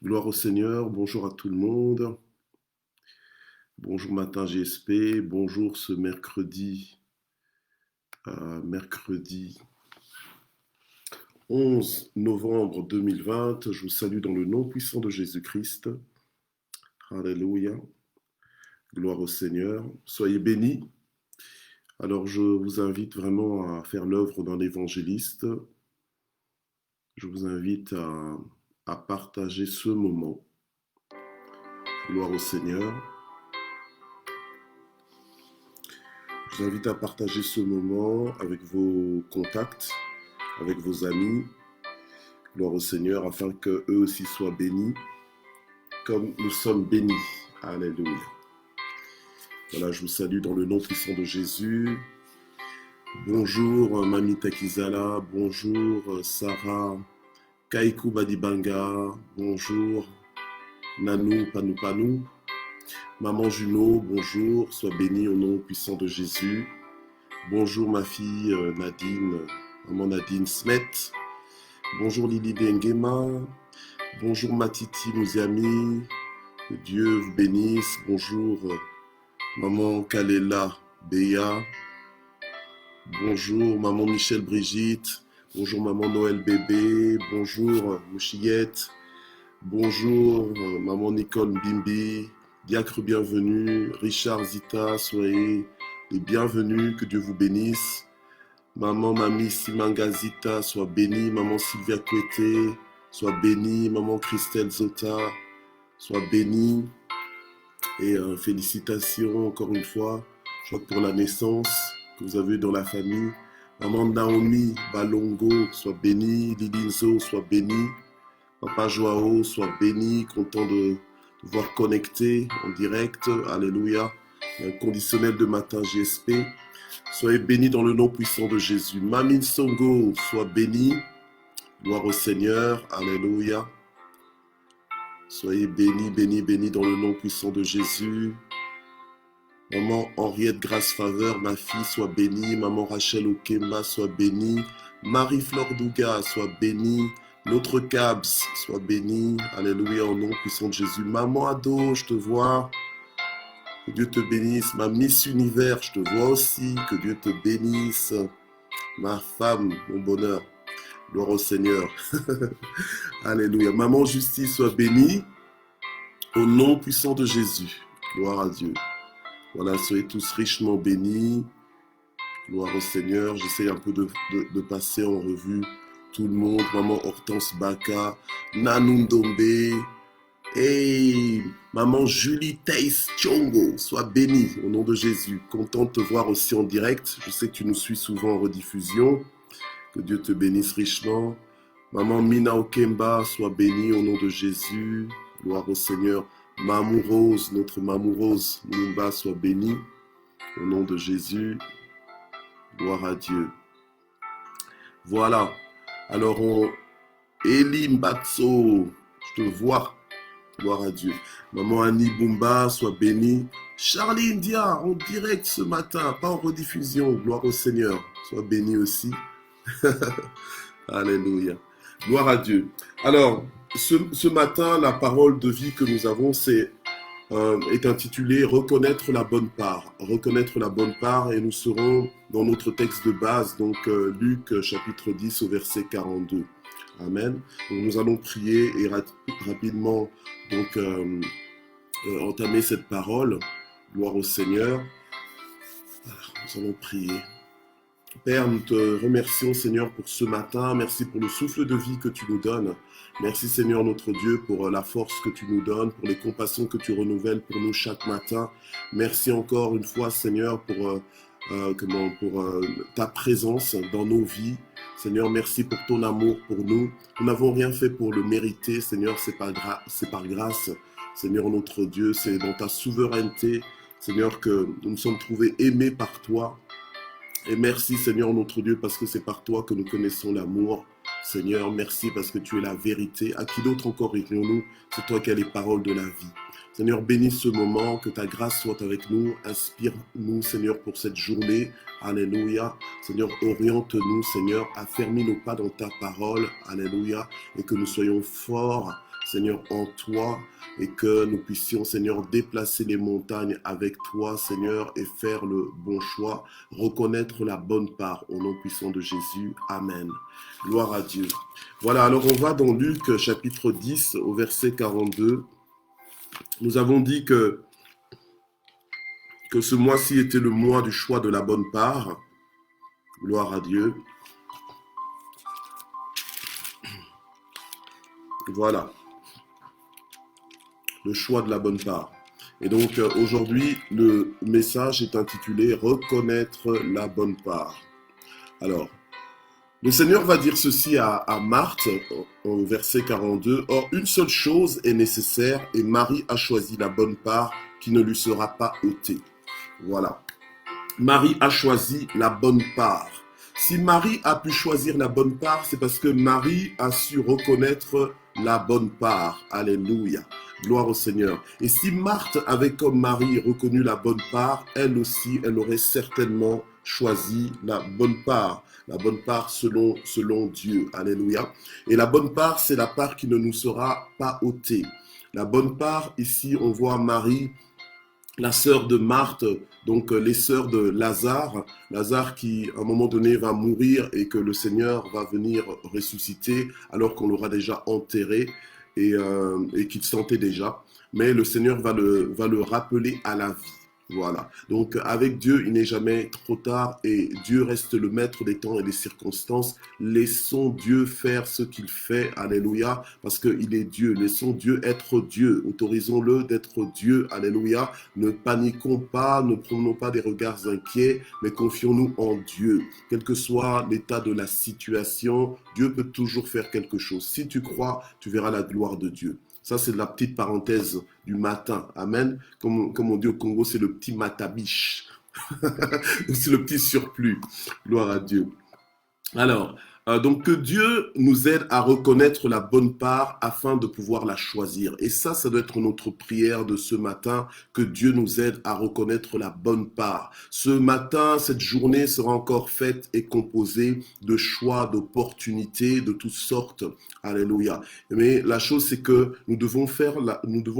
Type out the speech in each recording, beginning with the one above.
Gloire au Seigneur, bonjour à tout le monde. Bonjour matin GSP, bonjour ce mercredi 11 novembre 2020. Je vous salue dans le nom puissant de Jésus-Christ. Alléluia, gloire au Seigneur. Soyez bénis. Alors je vous invite vraiment à faire l'œuvre d'un évangéliste. Je vous invite à partager ce moment. Gloire au Seigneur. Je vous invite à partager ce moment avec vos contacts, avec vos amis. Gloire au Seigneur, afin qu'eux aussi soient bénis, comme nous sommes bénis. Alléluia. Voilà, je vous salue dans le nom puissant de Jésus. Bonjour, Mami Takizala. Bonjour, Sarah Kaiku Badibanga. Bonjour, Nanou Panou Panou. Maman Juno, bonjour. Sois bénie au nom puissant de Jésus. Bonjour, ma fille Nadine, maman Nadine Smet. Bonjour, Lily Dengema. Bonjour, Matiti Mouziami. Que Dieu vous bénisse. Bonjour, maman Kalela Béa. Bonjour, maman Michel Brigitte. Bonjour, maman Noël Bébé. Bonjour, Mouchillette. Bonjour, maman Nicole Bimbi. Diacre bienvenue. Richard Zita, soyez les bienvenus. Que Dieu vous bénisse. Maman Mami Simanga Zita, sois bénie. Maman Sylvia Kouete, sois bénie. Maman Christelle Zota, sois bénie. Et félicitations encore une fois, je crois que pour la naissance que vous avez dans la famille. Maman Naomi Balongo, sois bénie. Lilinzo, sois bénie. Papa Joao, sois béni. Content de voir connecté en direct. Alléluia. Un conditionnel de matin GSP. Soyez bénis dans le nom puissant de Jésus. Mamine Songo, sois bénie. Gloire au Seigneur. Alléluia. Soyez bénis, bénis, bénis dans le nom puissant de Jésus. Maman Henriette Grâce Faveur, ma fille, sois bénie. Maman Rachel Okemba, sois bénie. Marie-Flore Douga, sois bénie. Notre Cabs, sois bénie. Alléluia, au nom puissant de Jésus. Maman Ado, je te vois. Que Dieu te bénisse. Ma Miss Univers, je te vois aussi. Que Dieu te bénisse. Ma femme, mon bonheur. Gloire au Seigneur. Alléluia. Maman Justice, sois bénie. Au nom puissant de Jésus. Gloire à Dieu. Voilà, soyez tous richement bénis. Gloire au Seigneur. J'essaie un peu de passer en revue tout le monde. Maman Hortense Baka, Nanundombe. Hey, maman Julie Taïs Chongo, sois bénie au nom de Jésus. Content de te voir aussi en direct. Je sais que tu nous suis souvent en rediffusion. Que Dieu te bénisse richement. Maman Mina Okemba, sois bénie au nom de Jésus. Gloire au Seigneur. Mamou Rose, notre Mamou Rose, Mumba, sois bénie au nom de Jésus. Gloire à Dieu. Voilà. Alors, Eli Mbatso, je te vois. Gloire à Dieu. Maman Annie Bumba, sois bénie. Charlie India, en direct ce matin, pas en rediffusion. Gloire au Seigneur. Sois bénie aussi. Alléluia. Gloire à Dieu. Alors, ce matin, la parole de vie que nous avons, est intitulée Reconnaître la bonne part. Reconnaître la bonne part, et nous serons dans notre texte de base, donc Luc chapitre 10 au verset 42. Amen. Donc, nous allons prier et rapidement donc entamer cette parole. Gloire au Seigneur. Alors, nous allons prier. Père, nous te remercions, Seigneur, pour ce matin. Merci pour le souffle de vie que tu nous donnes. Merci, Seigneur, notre Dieu, pour la force que tu nous donnes, pour les compassions que tu renouvelles pour nous chaque matin. Merci encore une fois, Seigneur, pour ta présence dans nos vies. Seigneur, merci pour ton amour pour nous. Nous n'avons rien fait pour le mériter, Seigneur, c'est par grâce. Seigneur, notre Dieu, c'est dans ta souveraineté, Seigneur, que nous nous sommes trouvés aimés par toi. Et merci Seigneur notre Dieu parce que c'est par toi que nous connaissons l'amour. Seigneur, merci parce que tu es la vérité. À qui d'autre encore irions-nous? C'est toi qui as les paroles de la vie. Seigneur, bénis ce moment, que ta grâce soit avec nous. Inspire-nous, Seigneur, pour cette journée. Alléluia. Seigneur, oriente-nous, Seigneur. Affermis nos pas dans ta parole. Alléluia. Et que nous soyons forts, Seigneur, en toi, et que nous puissions, Seigneur, déplacer les montagnes avec toi, Seigneur, et faire le bon choix, reconnaître la bonne part, au nom puissant de Jésus. Amen. Gloire à Dieu. Voilà, alors on va dans Luc chapitre 10 au verset 42. Nous avons dit que ce mois-ci était le mois du choix de la bonne part. Gloire à Dieu. Voilà, le choix de la bonne part. Et donc aujourd'hui, le message est intitulé « Reconnaître la bonne part ». Alors, le Seigneur va dire ceci à Marthe, au verset 42. « Or, une seule chose est nécessaire, et Marie a choisi la bonne part qui ne lui sera pas ôtée. » Voilà. Marie a choisi la bonne part. Si Marie a pu choisir la bonne part, c'est parce que Marie a su reconnaître la bonne part. Alléluia. Gloire au Seigneur. Et si Marthe avait comme Marie reconnu la bonne part, elle aussi, elle aurait certainement choisi la bonne part. La bonne part selon Dieu. Alléluia. Et la bonne part, c'est la part qui ne nous sera pas ôtée. La bonne part, ici, on voit Marie, la sœur de Marthe, donc les sœurs de Lazare, Lazare qui à un moment donné va mourir et que le Seigneur va venir ressusciter alors qu'on l'aura déjà enterré et qu'il sentait déjà, mais le Seigneur va le rappeler à la vie. Voilà. Donc avec Dieu, il n'est jamais trop tard et Dieu reste le maître des temps et des circonstances. Laissons Dieu faire ce qu'il fait. Alléluia. Parce qu'il est Dieu. Laissons Dieu être Dieu. Autorisons-le d'être Dieu. Alléluia. Ne paniquons pas, ne promenons pas des regards inquiets, mais confions-nous en Dieu. Quel que soit l'état de la situation, Dieu peut toujours faire quelque chose. Si tu crois, tu verras la gloire de Dieu. Ça, c'est la petite parenthèse du matin. Amen. Comme on dit au Congo, c'est le petit matabiche. C'est le petit surplus. Gloire à Dieu. Alors, donc que Dieu nous aide à reconnaître la bonne part afin de pouvoir la choisir. Et ça doit être notre prière de ce matin, que Dieu nous aide à reconnaître la bonne part. Ce matin, cette journée sera encore faite et composée de choix, d'opportunités, de toutes sortes. Alléluia. Mais la chose, c'est que nous devons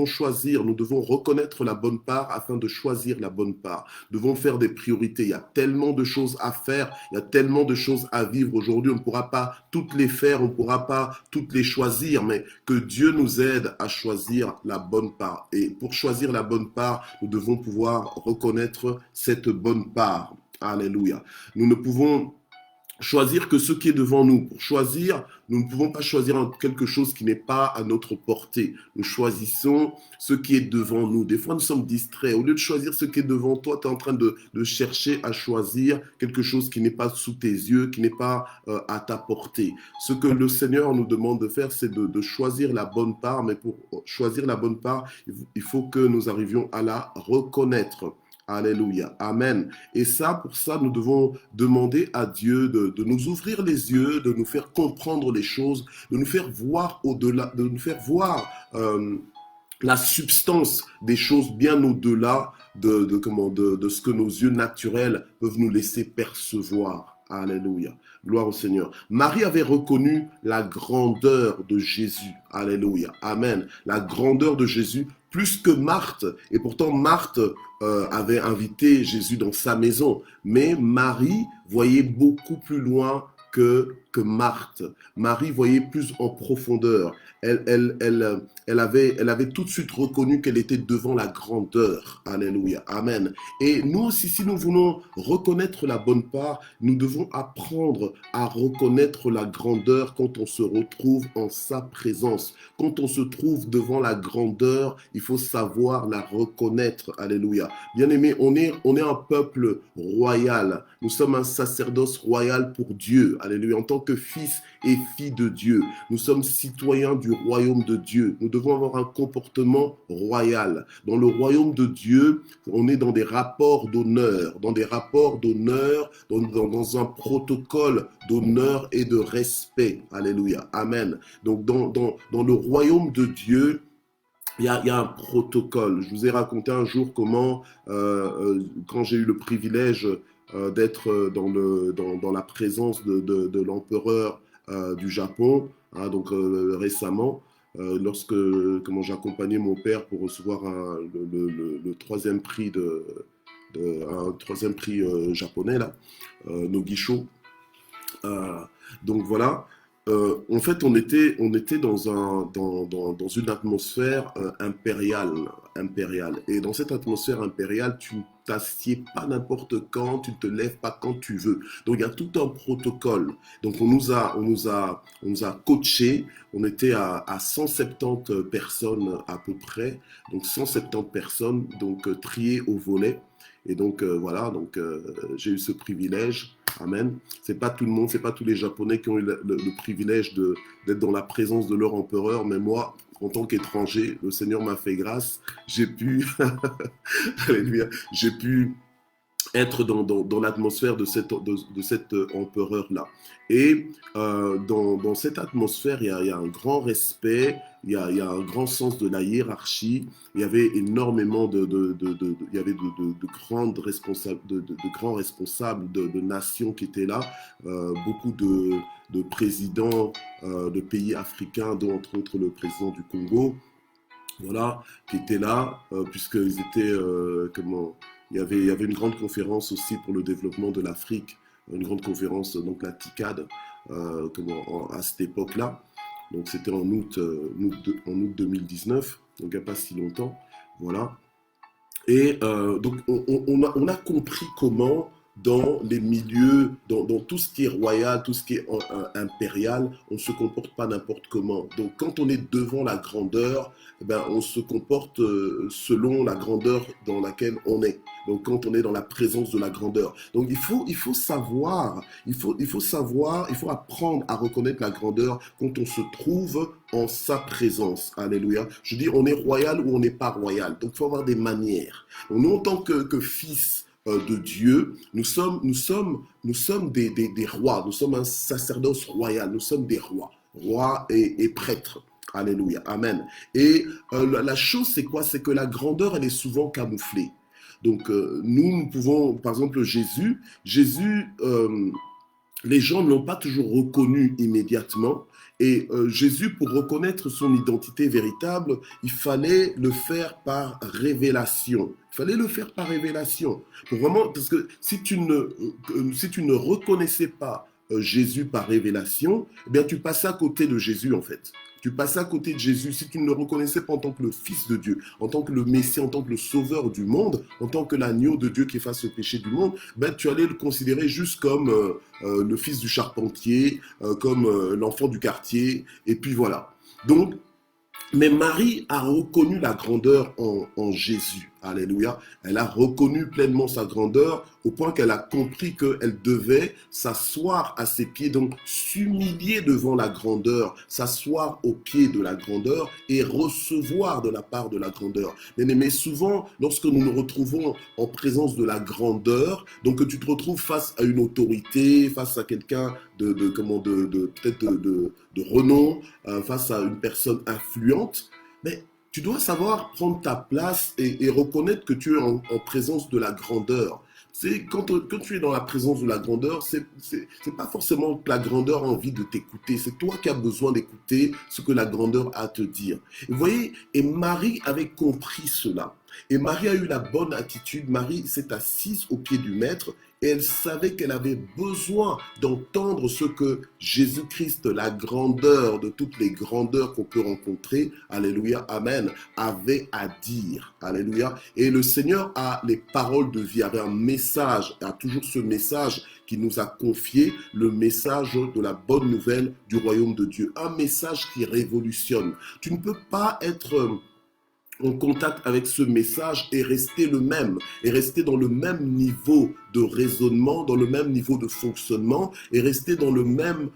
choisir, nous devons reconnaître la bonne part afin de choisir la bonne part. Nous devons faire des priorités. Il y a tellement de choses à faire, il y a tellement de choses à vivre aujourd'hui. On ne pourra pas toutes les faire, on ne pourra pas toutes les choisir, mais que Dieu nous aide à choisir la bonne part. Et pour choisir la bonne part, nous devons pouvoir reconnaître cette bonne part. Alléluia. Nous ne pouvons choisir que ce qui est devant nous. Pour choisir, nous ne pouvons pas choisir quelque chose qui n'est pas à notre portée. Nous choisissons ce qui est devant nous. Des fois, nous sommes distraits. Au lieu de choisir ce qui est devant toi, tu es en train de chercher à choisir quelque chose qui n'est pas sous tes yeux, qui n'est pas à ta portée. Ce que le Seigneur nous demande de faire, c'est de choisir la bonne part. Mais pour choisir la bonne part, il faut que nous arrivions à la reconnaître. Alléluia. Amen. Et ça, pour ça, nous devons demander à Dieu de nous ouvrir les yeux, de nous faire comprendre les choses, de nous faire voir au-delà, de nous faire voir la substance des choses bien au-delà de ce que nos yeux naturels peuvent nous laisser percevoir. Alléluia. Gloire au Seigneur. Marie avait reconnu la grandeur de Jésus. Alléluia. Amen. La grandeur de Jésus plus que Marthe. Et pourtant, Marthe avait invité Jésus dans sa maison. Mais Marie voyait beaucoup plus loin que Marthe. Marie voyait plus en profondeur. Elle avait tout de suite reconnu qu'elle était devant la grandeur. Alléluia. Amen. Et nous aussi, si nous voulons reconnaître la bonne part, nous devons apprendre à reconnaître la grandeur quand on se retrouve en sa présence. Quand on se trouve devant la grandeur, il faut savoir la reconnaître. Alléluia. Bien-aimés, on est un peuple royal. Nous sommes un sacerdoce royal pour Dieu. Alléluia. En tant que fils et filles de Dieu, nous sommes citoyens du royaume de Dieu. Nous devons avoir un comportement royal. Dans le royaume de Dieu, on est dans des rapports d'honneur, dans un protocole d'honneur et de respect. Alléluia. Amen. Donc, dans le royaume de Dieu, il y a un protocole. Je vous ai raconté un jour comment, quand j'ai eu le privilège d'être dans la présence de l'empereur du Japon, hein, donc récemment, lorsque comment j'ai accompagné mon père pour recevoir le troisième prix un troisième prix japonais là, Nogisho. Euh, donc voilà. En fait, on était dans une atmosphère impériale. Et dans cette atmosphère impériale, tu ne t'assieds pas n'importe quand, tu ne te lèves pas quand tu veux. Donc il y a tout un protocole. Donc on nous a coachés. On était à 170 personnes à peu près. Donc 170 personnes, donc triées au volet. Et donc voilà, donc j'ai eu ce privilège. Amen. C'est pas tout le monde, c'est pas tous les Japonais qui ont eu le privilège d'être dans la présence de leur empereur, mais moi, en tant qu'étranger, le Seigneur m'a fait grâce. J'ai pu, alléluia, j'ai pu être dans l'atmosphère de cet empereur-là. Et dans cette atmosphère, il y a un grand respect, il y a un grand sens de la hiérarchie. Il y avait énormément il y avait de grands responsables de nations qui étaient là, beaucoup de présidents de pays africains, dont entre autres le président du Congo, voilà, qui étaient là, puisqu'ils étaient, il y avait une grande conférence aussi pour le développement de l'Afrique, une grande conférence, donc la TICAD, à cette époque-là. Donc c'était en août 2019, donc il n'y a pas si longtemps, voilà. Et donc, on a compris comment, dans les milieux, dans tout ce qui est royal, tout ce qui est impérial, on ne se comporte pas n'importe comment. Donc, quand on est devant la grandeur, eh ben, on se comporte selon la grandeur dans laquelle on est. Donc, quand on est dans la présence de la grandeur. Donc, il faut savoir, il faut apprendre à reconnaître la grandeur quand on se trouve en sa présence. Alléluia. Je dis, on est royal ou on n'est pas royal. Donc, il faut avoir des manières. Donc, nous, en tant que fils de Dieu, nous sommes des rois. Nous sommes un sacerdoce royal. Nous sommes des rois et prêtres. Alléluia. Amen. Et la chose, c'est quoi? C'est que la grandeur, elle est souvent camouflée. Donc, nous pouvons, par exemple, Jésus, les gens ne l'ont pas toujours reconnu immédiatement. Et Jésus, pour reconnaître son identité véritable, il fallait le faire par révélation. Il fallait le faire par révélation. Pour vraiment, parce que si tu ne reconnaissais pas Jésus par révélation, eh bien, tu passais à côté de Jésus, en fait. Tu passais à côté de Jésus si tu ne le reconnaissais pas en tant que le Fils de Dieu, en tant que le Messie, en tant que le Sauveur du monde, en tant que l'agneau de Dieu qui efface le péché du monde, ben, tu allais le considérer juste comme le fils du charpentier, comme l'enfant du quartier, et puis voilà. Donc, mais Marie a reconnu la grandeur en Jésus. Alléluia. Elle a reconnu pleinement sa grandeur au point qu'elle a compris qu'elle devait s'asseoir à ses pieds, donc s'humilier devant la grandeur, s'asseoir aux pieds de la grandeur et recevoir de la part de la grandeur. Mais souvent, lorsque nous nous retrouvons en présence de la grandeur, donc que tu te retrouves face à une autorité, face à quelqu'un peut-être de renom, face à une personne influente, mais tu dois savoir prendre ta place et reconnaître que tu es en présence de la grandeur. C'est quand tu es dans la présence de la grandeur, c'est pas forcément que la grandeur a envie de t'écouter, c'est toi qui as besoin d'écouter ce que la grandeur a à te dire. Et vous voyez, et Marie avait compris cela. Et Marie a eu la bonne attitude. Marie s'est assise au pied du Maître et elle savait qu'elle avait besoin d'entendre ce que Jésus-Christ, la grandeur de toutes les grandeurs qu'on peut rencontrer, alléluia, amen, avait à dire, alléluia. Et le Seigneur a les paroles de vie, avait un message, a toujours ce message qui nous a confié, le message de la bonne nouvelle du royaume de Dieu, un message qui révolutionne. Tu ne peux pas être en contact avec ce message et rester le même, et rester dans le même niveau de raisonnement, dans le même niveau de fonctionnement, et rester dans le même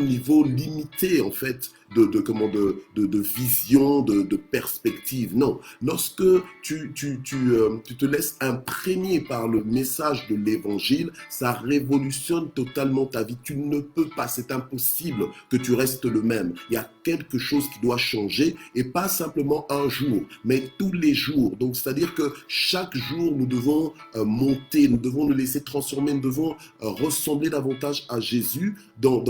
niveau limité, en fait, de vision, de perspective. Non, lorsque tu te laisses imprégner par le message de l'évangile, ça révolutionne totalement ta vie. Tu ne peux pas, c'est impossible que tu restes le même. Il y a quelque chose qui doit changer, et pas simplement un jour, mais tous les jours. Donc, c'est-à-dire que chaque jour, nous devons monter, nous devons devons nous laisser transformer, nous devons ressembler davantage à Jésus dans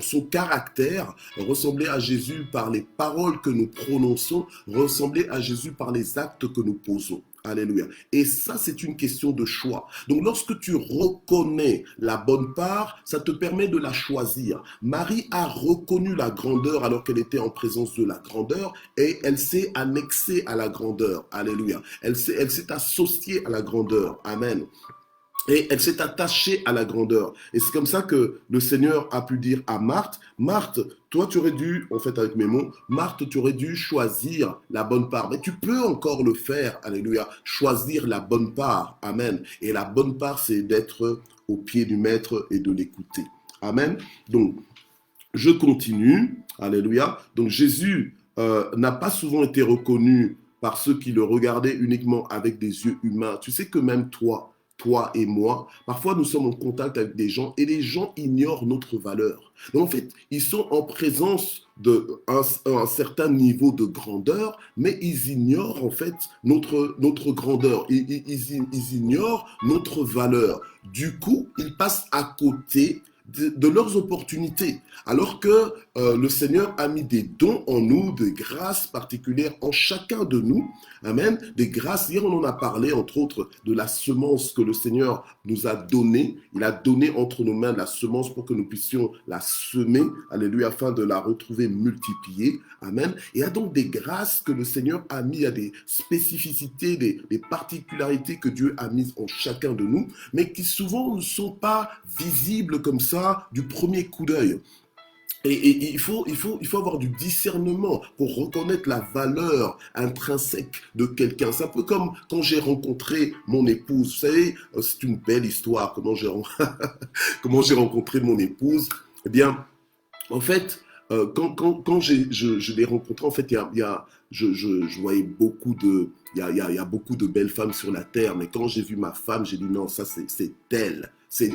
son caractère, ressembler à Jésus par les paroles que nous prononçons, ressembler à Jésus par les actes que nous posons. Alléluia. Et ça, c'est une question de choix. Donc, lorsque tu reconnais la bonne part, ça te permet de la choisir. Marie a reconnu la grandeur alors qu'elle était en présence de la grandeur et elle s'est annexée à la grandeur. Alléluia. Elle s'est associée à la grandeur. Amen. Et elle s'est attachée à la grandeur. Et c'est comme ça que le Seigneur a pu dire à Marthe, Marthe, toi tu aurais dû, en fait avec mes mots, Marthe, tu aurais dû choisir la bonne part. Mais tu peux encore le faire, alléluia, choisir la bonne part. Amen. Et la bonne part, c'est d'être au pied du Maître et de l'écouter. Amen. Donc, je continue. Alléluia. Donc, Jésus n'a pas souvent été reconnu par ceux qui le regardaient uniquement avec des yeux humains. Tu sais que même toi et moi, parfois nous sommes en contact avec des gens et les gens ignorent notre valeur. Donc en fait, ils sont en présence d'un certain niveau de grandeur, mais ils ignorent en fait notre grandeur. Ils ignorent notre valeur. Du coup, ils passent à côté de leurs opportunités, alors que le Seigneur a mis des dons en nous, des grâces particulières en chacun de nous. Amen. Des grâces, hier on en a parlé, entre autres, de la semence que le Seigneur nous a donnée. Il a donné entre nos mains la semence pour que nous puissions la semer, alléluia, afin de la retrouver multipliée. Amen. Et il y a donc des grâces que le Seigneur a mis, à des spécificités, des particularités que Dieu a mises en chacun de nous, mais qui souvent ne sont pas visibles comme ça du premier coup d'œil. Et il faut avoir du discernement pour reconnaître la valeur intrinsèque de quelqu'un. C'est un peu comme quand j'ai rencontré mon épouse. Vous savez, c'est une belle histoire, comment j'ai rencontré mon épouse. Eh bien, en fait, quand je l'ai rencontrée, en fait, je voyais beaucoup de... Il y a beaucoup de belles femmes sur la terre, mais quand j'ai vu ma femme, j'ai dit non, ça c'est elle.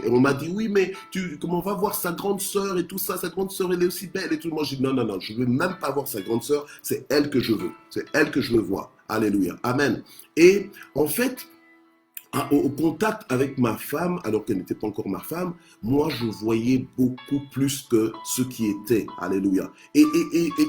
On m'a dit oui, mais comment on va voir sa grande sœur et tout ça, sa grande sœur elle est aussi belle et tout. Moi j'ai dit non, je veux même pas voir sa grande sœur, c'est elle que je veux, c'est elle que je veux voir. Alléluia, amen. Et en fait, au contact avec ma femme, alors qu'elle n'était pas encore ma femme, moi je voyais beaucoup plus que ce qui était, alléluia. Et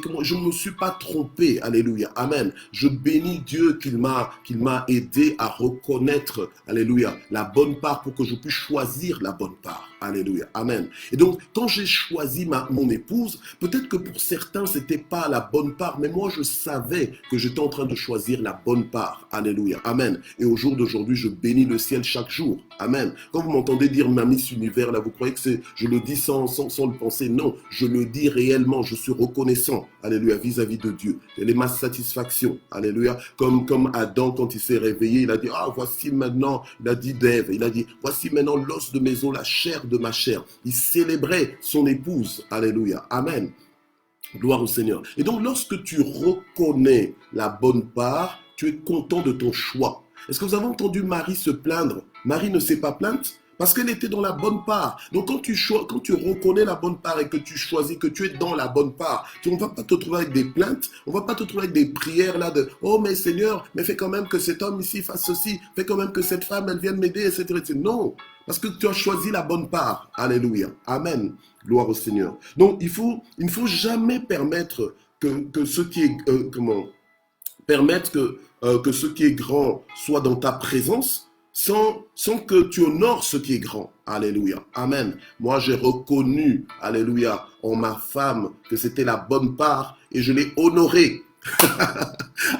comment je ne me suis pas trompé, alléluia, amen. Je bénis Dieu qu'il m'a aidé à reconnaître, alléluia, la bonne part pour que je puisse choisir la bonne part, alléluia, amen. Et donc quand j'ai choisi mon épouse, peut-être que pour certains c'était pas la bonne part, mais moi je savais que j'étais en train de choisir la bonne part, alléluia, amen. Et au jour d'aujourd'hui, je bénis le ciel chaque jour. Amen. Quand vous m'entendez dire ma Miss Univers, là, vous croyez que je le dis sans le penser. Non, je le dis réellement. Je suis reconnaissant. Alléluia, vis-à-vis de Dieu. Elle est ma satisfaction. Alléluia. Comme Adam, quand il s'est réveillé, il a dit, voici maintenant, il a dit d'Ève, il a dit, voici maintenant l'os de mes os, la chair de ma chair. Il célébrait son épouse. Alléluia. Amen. Gloire au Seigneur. Et donc, lorsque tu reconnais la bonne part, tu es content de ton choix. Est-ce que vous avez entendu Marie se plaindre? Marie ne s'est pas plainte parce qu'elle était dans la bonne part. Donc quand tu reconnais la bonne part et que tu choisis que tu es dans la bonne part, on ne va pas te trouver avec des plaintes, on ne va pas te trouver avec des prières là de « Oh mais Seigneur, mais fais quand même que cet homme ici fasse ceci, fais quand même que cette femme elle vienne m'aider, etc. » Non, parce que tu as choisi la bonne part. Alléluia. Amen. Gloire au Seigneur. Donc il ne faut jamais permettre que ce qui est... permettre que ce qui est grand soit dans ta présence sans que tu honores ce qui est grand. Alléluia. Amen. Moi, j'ai reconnu, alléluia, en ma femme que c'était la bonne part et je l'ai honorée.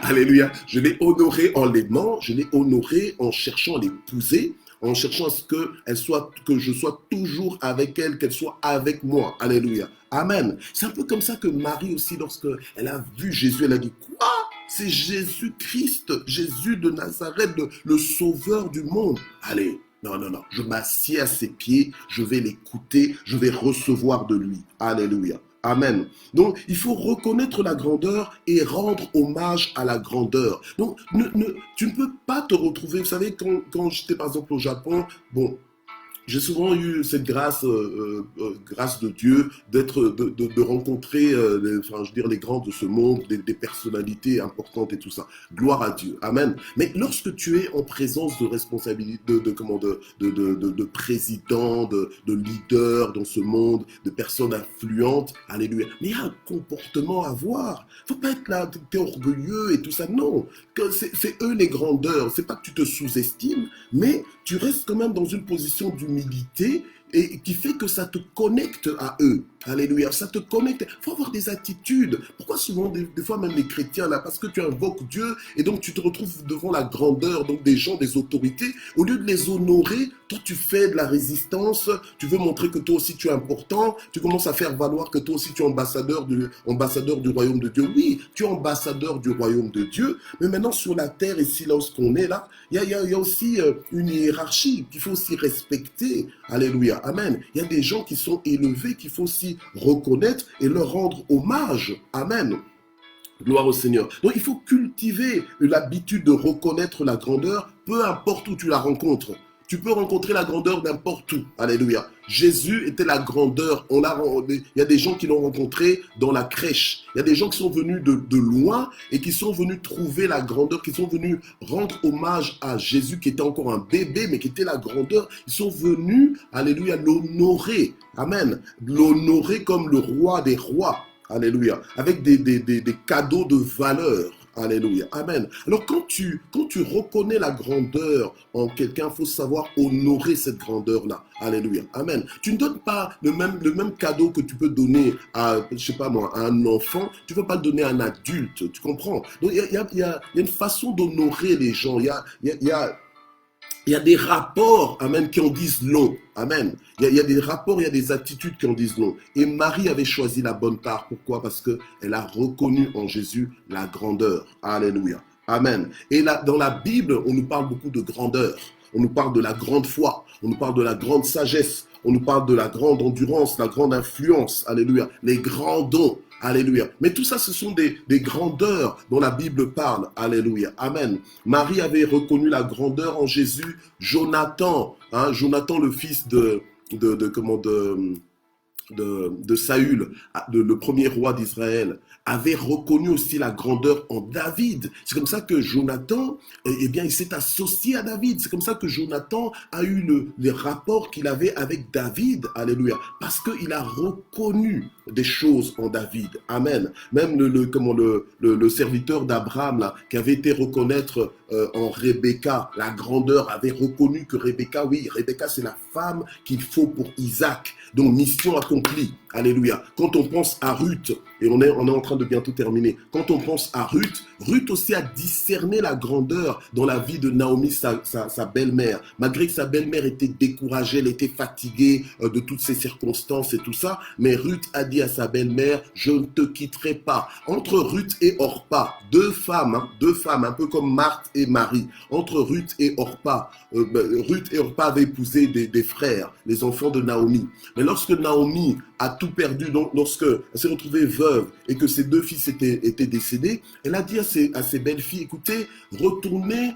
Alléluia. Je l'ai honorée en l'aimant, je l'ai honorée en cherchant à l'épouser, en cherchant à ce que je sois toujours avec elle, qu'elle soit avec moi. Alléluia. Amen. C'est un peu comme ça que Marie aussi, lorsqu'elle a vu Jésus, elle a dit « Quoi ? C'est Jésus-Christ, Jésus de Nazareth, le sauveur du monde. » Allez, non, je m'assieds à ses pieds, je vais l'écouter, je vais recevoir de lui. Alléluia. Amen. Donc, il faut reconnaître la grandeur et rendre hommage à la grandeur. Donc, tu ne peux pas te retrouver, vous savez, quand j'étais par exemple au Japon, bon, j'ai souvent eu cette grâce, grâce de Dieu, de rencontrer, enfin, je veux dire, les grands de ce monde, des personnalités importantes et tout ça. Gloire à Dieu. Amen. Mais lorsque tu es en présence de responsabilité, de présidents, de leaders dans ce monde, de personnes influentes, alléluia. Mais il y a un comportement à avoir. Faut pas être là, t'es orgueilleux et tout ça. Non, c'est eux les grandeurs. C'est pas que tu te sous-estimes, mais tu restes quand même dans une position d'humilité et qui fait que ça te connecte à eux. Alléluia, ça te connecte. Il faut avoir des attitudes. Pourquoi souvent, des fois même les chrétiens, là, parce que tu invoques Dieu et donc tu te retrouves devant la grandeur donc des gens, des autorités, au lieu de les honorer, toi tu fais de la résistance, tu veux montrer que toi aussi tu es important, tu commences à faire valoir que toi aussi tu es ambassadeur du royaume de Dieu. Oui, tu es ambassadeur du royaume de Dieu, mais maintenant sur la terre, ici, là où on est là, il y a aussi une hiérarchie qu'il faut aussi respecter. Alléluia, amen. Il y a des gens qui sont élevés qu'il faut aussi reconnaître et leur rendre hommage. Amen. Gloire au Seigneur. Donc il faut cultiver l'habitude de reconnaître la grandeur, peu importe où tu la rencontres. Tu peux rencontrer la grandeur n'importe où. Alléluia. Jésus était la grandeur. Il y a des gens qui l'ont rencontré dans la crèche. Il y a des gens qui sont venus de loin et qui sont venus trouver la grandeur, qui sont venus rendre hommage à Jésus qui était encore un bébé, mais qui était la grandeur. Ils sont venus, alléluia, l'honorer. Amen. L'honorer comme le roi des rois. Alléluia. Avec des cadeaux de valeur. Alléluia. Amen. Alors quand tu reconnais la grandeur en quelqu'un, il faut savoir honorer cette grandeur-là. Alléluia. Amen. Tu ne donnes pas le même cadeau que tu peux donner à, je sais pas moi, à un enfant. Tu ne peux pas le donner à un adulte. Tu comprends? Donc il y a une façon d'honorer les gens. Il y a des rapports, amen, qui en disent long. Amen. Il y a des rapports, il y a des attitudes qui en disent long. Et Marie avait choisi la bonne part. Pourquoi? Parce qu'elle a reconnu en Jésus la grandeur. Alléluia. Amen. Et là, dans la Bible, on nous parle beaucoup de grandeur. On nous parle de la grande foi. On nous parle de la grande sagesse. On nous parle de la grande endurance, la grande influence. Alléluia. Les grands dons. Alléluia. Mais tout ça, ce sont des grandeurs dont la Bible parle. Alléluia. Amen. Marie avait reconnu la grandeur en Jésus. Jonathan, Jonathan le fils de Saül, le premier roi d'Israël, avait reconnu aussi la grandeur en David. C'est comme ça que Jonathan, eh bien, il s'est associé à David. C'est comme ça que Jonathan a eu les rapports qu'il avait avec David. Alléluia. Parce qu'il a reconnu des choses en David. Amen. Même le serviteur d'Abraham, là, qui avait été reconnaître en Rebecca, la grandeur, avait reconnu que Rebecca, oui, Rebecca, c'est la femme qu'il faut pour Isaac. Donc, mission accomplie. Alléluia. Quand on pense à Ruth, et on est en train de bientôt terminer, quand on pense à Ruth, Ruth aussi a discerné la grandeur dans la vie de Naomi, sa belle-mère. Malgré que sa belle-mère était découragée, elle était fatiguée de toutes ces circonstances et tout ça, mais Ruth a dit à sa belle-mère, je ne te quitterai pas. Entre Ruth et Orpa, deux femmes, un peu comme Marthe et Marie. Entre Ruth et Orpa, Ruth et Orpa avaient épousé des frères, les enfants de Naomi. Mais lorsque Naomi a tout perdu, donc lorsqu'elle s'est retrouvée veuve et que ses deux fils étaient décédés, elle a dit à ses belles-filles, écoutez, retournez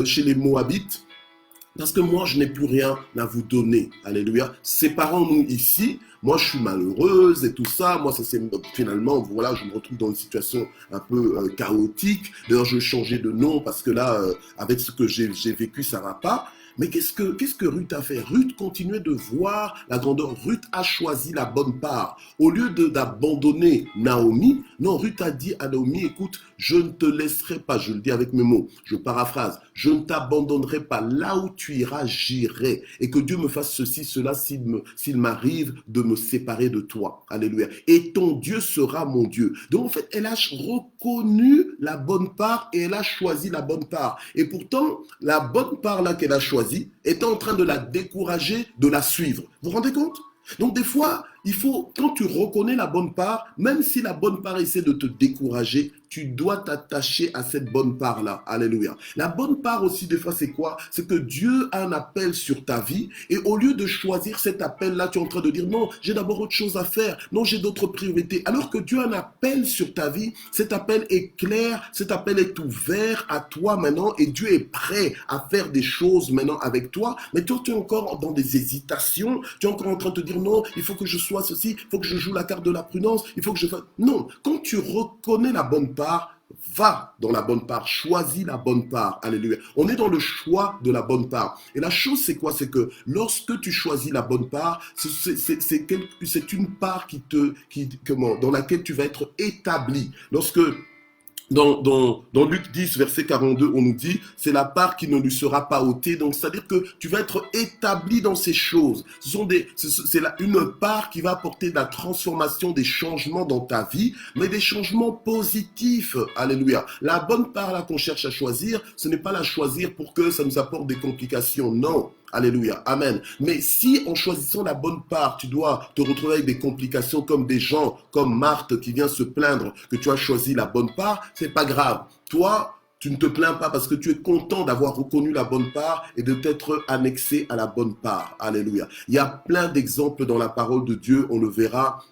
chez les Moabites, parce que moi, je n'ai plus rien à vous donner. Alléluia. Séparons-nous ici. Moi, je suis malheureuse et tout ça. Moi, ça c'est finalement, voilà, je me retrouve dans une situation un peu chaotique. D'ailleurs, je vais changer de nom parce que là, avec ce que j'ai vécu, ça va pas. Mais qu'est-ce que Ruth a fait? Ruth continuait de voir la grandeur. Ruth a choisi la bonne part. Au lieu d'abandonner Naomi, non, Ruth a dit à Naomi, écoute, je ne te laisserai pas, je le dis avec mes mots, je paraphrase, je ne t'abandonnerai pas. Là où tu iras, j'irai. Et que Dieu me fasse ceci, cela, s'il m'arrive de me séparer de toi. Alléluia. Et ton Dieu sera mon Dieu. Donc en fait, elle a reconnu la bonne part et elle a choisi la bonne part. Et pourtant, la bonne part là qu'elle a choisie était en train de la décourager de la suivre. Vous vous rendez compte? Donc des fois, quand tu reconnais la bonne part, même si la bonne part essaie de te décourager, tu dois t'attacher à cette bonne part-là. Alléluia. La bonne part aussi, des fois, c'est quoi? C'est que Dieu a un appel sur ta vie et au lieu de choisir cet appel-là, tu es en train de dire non, j'ai d'abord autre chose à faire. Non, j'ai d'autres priorités. Alors que Dieu a un appel sur ta vie, cet appel est clair, cet appel est ouvert à toi maintenant et Dieu est prêt à faire des choses maintenant avec toi. Mais toi, tu es encore dans des hésitations. Tu es encore en train de te dire non, il faut que je sois ceci, il faut que je joue la carte de la prudence, il faut que je fasse... Non, quand tu reconnais la bonne part, va dans la bonne part, choisis la bonne part. Alléluia. On est dans le choix de la bonne part. Et la chose, c'est quoi? C'est que lorsque tu choisis la bonne part, c'est une part dans laquelle tu vas être établi. Lorsque dans Luc 10, verset 42, on nous dit, c'est la part qui ne lui sera pas ôtée. Donc, c'est-à-dire que tu vas être établi dans ces choses. C'est une part qui va apporter de la transformation, des changements dans ta vie, mais des changements positifs. Alléluia. La bonne part là qu'on cherche à choisir, ce n'est pas la choisir pour que ça nous apporte des complications. Non. Alléluia, amen. Mais si en choisissant la bonne part, tu dois te retrouver avec des complications comme des gens, comme Marthe qui vient se plaindre que tu as choisi la bonne part, c'est pas grave. Toi, tu ne te plains pas parce que tu es content d'avoir reconnu la bonne part et de t'être annexé à la bonne part. Alléluia. Il y a plein d'exemples dans la parole de Dieu, on le verra.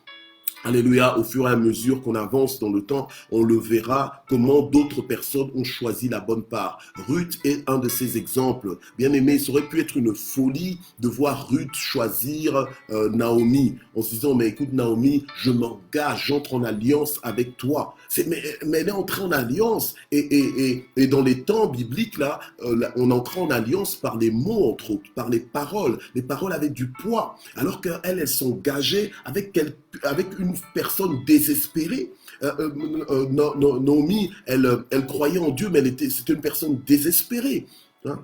Alléluia, au fur et à mesure qu'on avance dans le temps, on le verra comment d'autres personnes ont choisi la bonne part. Ruth est un de ces exemples. Bien aimé, ça aurait pu être une folie de voir Ruth choisir Naomi en se disant, mais écoute Naomi, je m'engage, j'entre en alliance avec toi. Mais elle est entrée en alliance et dans les temps bibliques, là, on entre en alliance par les mots, entre autres, par les paroles. Les paroles avaient du poids, alors qu'elle, elle s'engageait avec une personne désespérée. Naomi, elle croyait en Dieu, mais c'était une personne désespérée. Hein?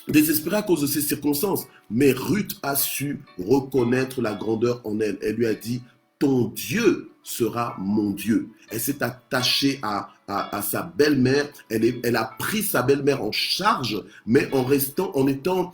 Désespérée à cause de ses circonstances. Mais Ruth a su reconnaître la grandeur en elle. Elle lui a dit, ton Dieu sera mon Dieu. Elle s'est attachée à sa belle-mère. Elle a pris sa belle-mère en charge, mais en étant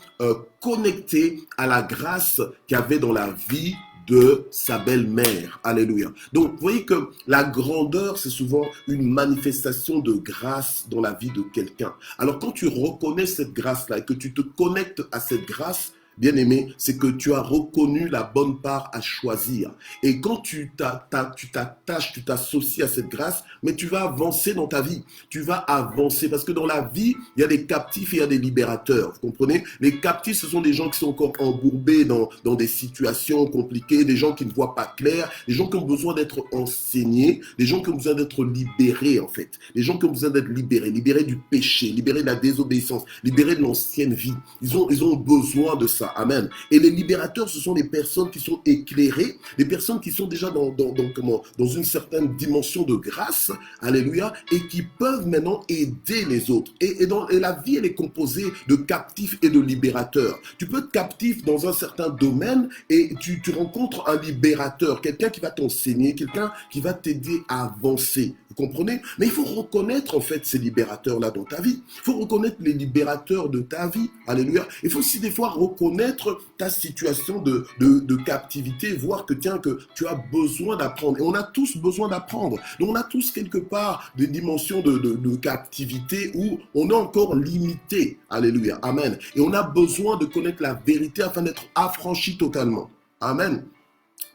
connectée à la grâce qu'il y avait dans la vie de sa belle-mère. Alléluia. Donc, vous voyez que la grandeur, c'est souvent une manifestation de grâce dans la vie de quelqu'un. Alors, quand tu reconnais cette grâce-là et que tu te connectes à cette grâce, bien-aimé, c'est que tu as reconnu la bonne part à choisir. Et quand tu t'attaches, tu t'associes à cette grâce, mais tu vas avancer dans ta vie. Tu vas avancer parce que dans la vie, il y a des captifs et il y a des libérateurs. Vous comprenez? Les captifs, ce sont des gens qui sont encore embourbés dans des situations compliquées, des gens qui ne voient pas clair, des gens qui ont besoin d'être enseignés, des gens qui ont besoin d'être libérés, en fait. Des gens qui ont besoin d'être libérés du péché, libérés de la désobéissance, libérés de l'ancienne vie. Ils ont besoin de ça. Amen. Et les libérateurs, ce sont des personnes qui sont éclairées, des personnes qui sont déjà dans une certaine dimension de grâce, alléluia, et qui peuvent maintenant aider les autres. Et la vie, elle est composée de captifs et de libérateurs. Tu peux être captif dans un certain domaine et tu rencontres un libérateur, quelqu'un qui va t'enseigner, quelqu'un qui va t'aider à avancer. Vous comprenez? Mais il faut reconnaître en fait ces libérateurs-là dans ta vie. Il faut reconnaître les libérateurs de ta vie. Alléluia. Il faut aussi des fois reconnaître ta situation de captivité, voir que tiens, que tu as besoin d'apprendre. Et on a tous besoin d'apprendre. Donc on a tous quelque part des dimensions de captivité où on est encore limité. Alléluia. Amen. Et on a besoin de connaître la vérité afin d'être affranchi totalement. Amen.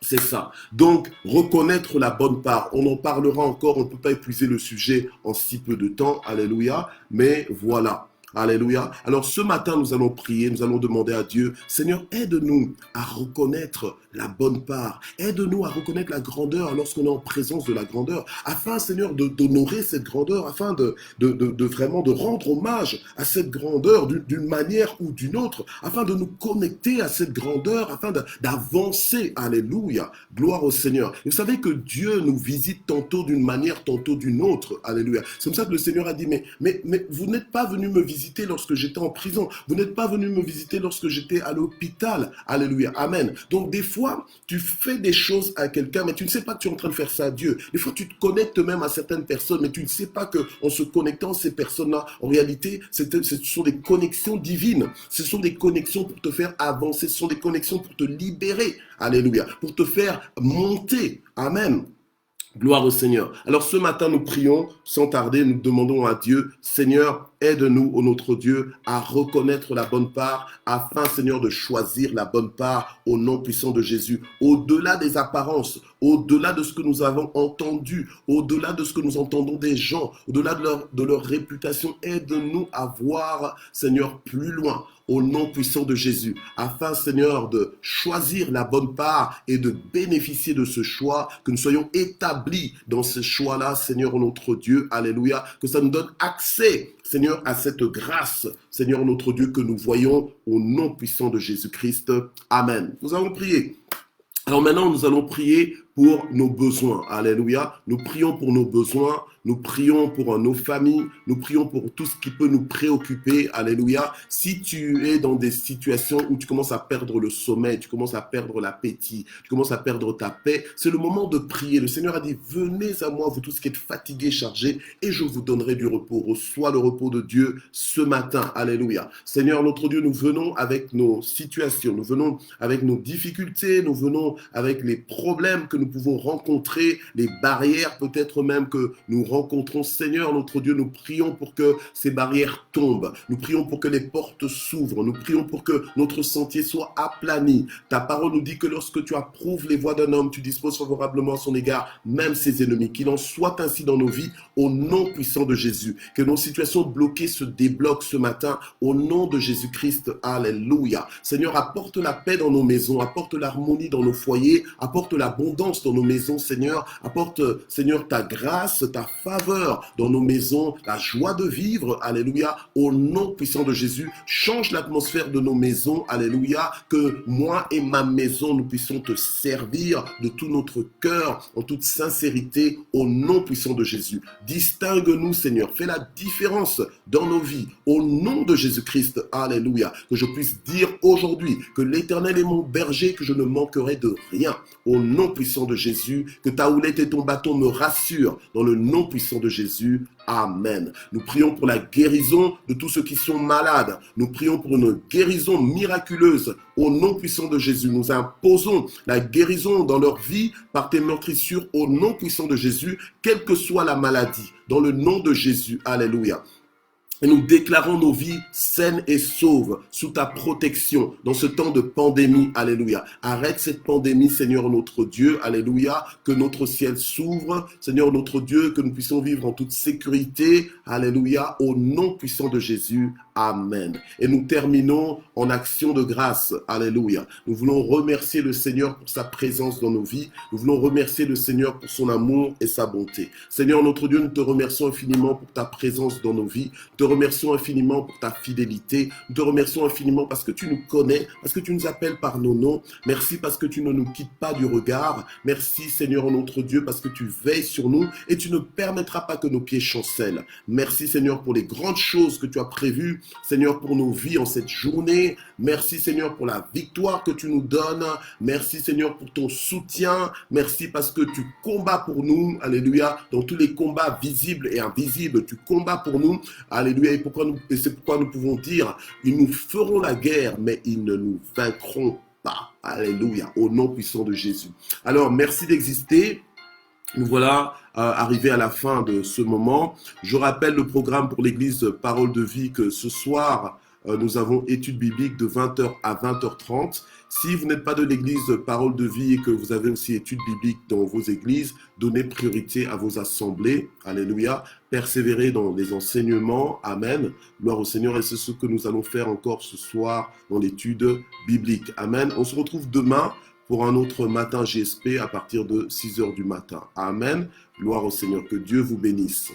C'est ça. Donc, reconnaître la bonne part. On en parlera encore. On ne peut pas épuiser le sujet en si peu de temps. Alléluia. Mais voilà. Alléluia. Alors ce matin, nous allons prier, nous allons demander à Dieu, Seigneur, aide-nous à reconnaître la bonne part. Aide-nous à reconnaître la grandeur lorsqu'on est en présence de la grandeur, afin, Seigneur, d'honorer cette grandeur, afin de vraiment de rendre hommage à cette grandeur d'une manière ou d'une autre, afin de nous connecter à cette grandeur, afin d'avancer. Alléluia. Gloire au Seigneur. Et vous savez que Dieu nous visite tantôt d'une manière, tantôt d'une autre. Alléluia. C'est comme ça que le Seigneur a dit, mais vous n'êtes pas venu me visiter visiter lorsque j'étais en prison. Vous n'êtes pas venu me visiter lorsque j'étais à l'hôpital. Alléluia. Amen. Donc des fois, tu fais des choses à quelqu'un, mais tu ne sais pas que tu es en train de faire ça à Dieu. Des fois, tu te connectes même à certaines personnes, mais tu ne sais pas qu'en se connectant à ces personnes-là, en réalité, ce sont des connexions divines. Ce sont des connexions pour te faire avancer. Ce sont des connexions pour te libérer. Alléluia. Pour te faire monter. Amen. Gloire au Seigneur. Alors ce matin, nous prions sans tarder, nous demandons à Dieu, Seigneur, aide-nous, ô notre Dieu, à reconnaître la bonne part, afin, Seigneur, de choisir la bonne part au nom puissant de Jésus. Au-delà des apparences, au-delà de ce que nous avons entendu, au-delà de ce que nous entendons des gens, au-delà de leur réputation, aide-nous à voir, Seigneur, plus loin. Au nom puissant de Jésus, afin, Seigneur, de choisir la bonne part et de bénéficier de ce choix, que nous soyons établis dans ce choix-là, Seigneur, notre Dieu, alléluia, que ça nous donne accès, Seigneur, à cette grâce, Seigneur, notre Dieu, que nous voyons au nom puissant de Jésus-Christ. Amen. Nous allons prier. Alors maintenant, nous allons prier pour nos besoins. Alléluia. Nous prions pour nos besoins. Nous prions pour nos familles. Nous prions pour tout ce qui peut nous préoccuper. Alléluia. Si tu es dans des situations où tu commences à perdre le sommeil, tu commences à perdre l'appétit, tu commences à perdre ta paix, c'est le moment de prier. Le Seigneur a dit, venez à moi, vous tous qui êtes fatigués, chargés, et je vous donnerai du repos. Reçois le repos de Dieu ce matin. Alléluia. Seigneur, notre Dieu, nous venons avec nos situations, nous venons avec nos difficultés, nous venons avec les problèmes que nous pouvons rencontrer, les barrières peut-être même que nous rencontrons. Seigneur, notre Dieu, nous prions pour que ces barrières tombent. Nous prions pour que les portes s'ouvrent. Nous prions pour que notre sentier soit aplani. Ta parole nous dit que lorsque tu approuves les voies d'un homme, tu disposes favorablement à son égard, même ses ennemis. Qu'il en soit ainsi dans nos vies, au nom puissant de Jésus. Que nos situations bloquées se débloquent ce matin, au nom de Jésus-Christ. Alléluia. Seigneur, apporte la paix dans nos maisons, apporte l'harmonie dans nos foyers, apporte l'abondance dans nos maisons, Seigneur. Apporte, Seigneur, ta grâce, ta faveur dans nos maisons, la joie de vivre, alléluia, au nom puissant de Jésus. Change l'atmosphère de nos maisons, alléluia, que moi et ma maison, nous puissions te servir de tout notre cœur, en toute sincérité, au nom puissant de Jésus. Distingue-nous, Seigneur, fais la différence dans nos vies, au nom de Jésus-Christ, alléluia, que je puisse dire aujourd'hui que l'Éternel est mon berger, que je ne manquerai de rien, au nom puissant de Jésus, que ta houlette et ton bâton me rassurent, dans le nom puissant de Jésus. Amen. Nous prions pour la guérison de tous ceux qui sont malades. Nous prions pour une guérison miraculeuse au nom puissant de Jésus. Nous imposons la guérison dans leur vie par tes meurtrissures au nom puissant de Jésus, quelle que soit la maladie, dans le nom de Jésus. Alléluia. Et nous déclarons nos vies saines et sauves sous ta protection dans ce temps de pandémie. Alléluia. Arrête cette pandémie, Seigneur notre Dieu. Alléluia. Que notre ciel s'ouvre. Seigneur notre Dieu, que nous puissions vivre en toute sécurité. Alléluia. Au nom puissant de Jésus. Amen. Et nous terminons en action de grâce. Alléluia. Nous voulons remercier le Seigneur pour sa présence dans nos vies. Nous voulons remercier le Seigneur pour son amour et sa bonté. Seigneur notre Dieu, nous te remercions infiniment pour ta présence dans nos vies. Nous te remercions infiniment pour ta fidélité. Nous te remercions infiniment parce que tu nous connais, parce que tu nous appelles par nos noms. Merci parce que tu ne nous quittes pas du regard. Merci Seigneur notre Dieu parce que tu veilles sur nous et tu ne permettras pas que nos pieds chancellent. Merci Seigneur pour les grandes choses que tu as prévues. Seigneur, pour nos vies en cette journée. Merci, Seigneur, pour la victoire que tu nous donnes. Merci, Seigneur, pour ton soutien. Merci parce que tu combats pour nous. Alléluia. Dans tous les combats visibles et invisibles, tu combats pour nous. Alléluia. Et c'est pourquoi nous pouvons dire, ils nous feront la guerre, mais ils ne nous vaincront pas. Alléluia. Au nom puissant de Jésus. Alors, merci d'exister. Nous voilà arrivés à la fin de ce moment. Je rappelle le programme pour l'église Parole de Vie que ce soir, nous avons études bibliques de 20h à 20h30. Si vous n'êtes pas de l'église Parole de Vie et que vous avez aussi études bibliques dans vos églises, donnez priorité à vos assemblées. Alléluia. Persévérez dans les enseignements. Amen. Gloire au Seigneur. Et c'est ce que nous allons faire encore ce soir dans l'étude biblique. Amen. On se retrouve demain pour un autre matin GSP à partir de 6h du matin. Amen. Gloire au Seigneur. Que Dieu vous bénisse.